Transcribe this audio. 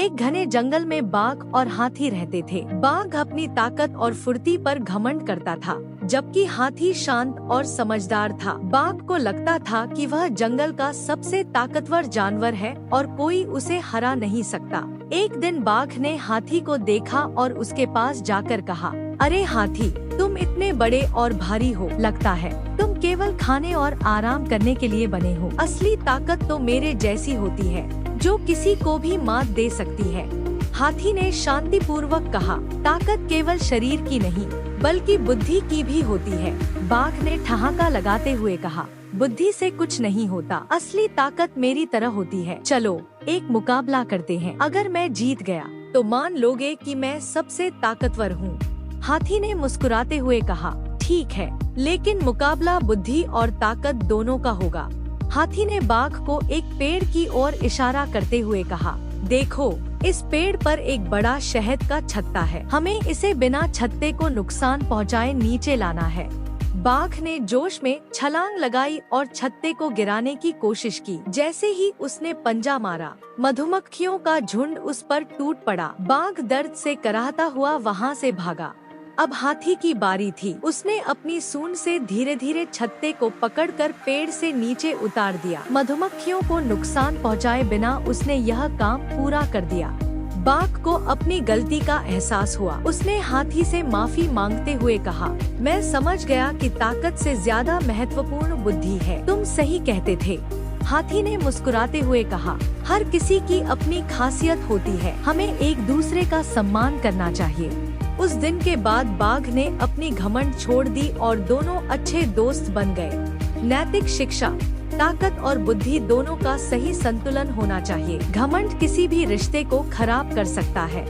एक घने जंगल में बाघ और हाथी रहते थे। बाघ अपनी ताकत और फुर्ती पर घमंड करता था, जबकि हाथी शांत और समझदार था। बाघ को लगता था कि वह जंगल का सबसे ताकतवर जानवर है और कोई उसे हरा नहीं सकता। एक दिन बाघ ने हाथी को देखा और उसके पास जाकर कहा, अरे हाथी, तुम इतने बड़े और भारी हो, लगता है तुम केवल खाने और आराम करने के लिए बने हो। असली ताकत तो मेरे जैसी होती है, जो किसी को भी मात दे सकती है। हाथी ने शांतिपूर्वक कहा, ताकत केवल शरीर की नहीं बल्कि बुद्धि की भी होती है। बाघ ने ठहाका लगाते हुए कहा, बुद्धि से कुछ नहीं होता, असली ताकत मेरी तरह होती है। चलो एक मुकाबला करते हैं, अगर मैं जीत गया तो मान लोगे कि मैं सबसे ताकतवर हूँ। हाथी ने मुस्कुराते हुए कहा, ठीक है, लेकिन मुकाबला बुद्धि और ताकत दोनों का होगा। हाथी ने बाघ को एक पेड़ की ओर इशारा करते हुए कहा, देखो, इस पेड़ पर एक बड़ा शहद का छत्ता है, हमें इसे बिना छत्ते को नुकसान पहुँचाए नीचे लाना है। बाघ ने जोश में छलांग लगाई और छत्ते को गिराने की कोशिश की। जैसे ही उसने पंजा मारा, मधुमक्खियों का झुंड उस पर टूट पड़ा। बाघ दर्द से कराहता हुआ वहाँ से भागा। अब हाथी की बारी थी। उसने अपनी सूंड से धीरे धीरे छत्ते को पकड़कर पेड़ से नीचे उतार दिया। मधुमक्खियों को नुकसान पहुँचाए बिना उसने यह काम पूरा कर दिया। बाघ को अपनी गलती का एहसास हुआ। उसने हाथी से माफी मांगते हुए कहा, मैं समझ गया कि ताकत से ज्यादा महत्वपूर्ण बुद्धि है। तुम सही कहते थे। हाथी ने मुस्कुराते हुए कहा, हर किसी की अपनी खासियत होती है, हमें एक दूसरे का सम्मान करना चाहिए। उस दिन के बाद बाघ ने अपनी घमंड छोड़ दी और दोनों अच्छे दोस्त बन गए। नैतिक शिक्षा, ताकत और बुद्धि दोनों का सही संतुलन होना चाहिए। घमंड किसी भी रिश्ते को खराब कर सकता है।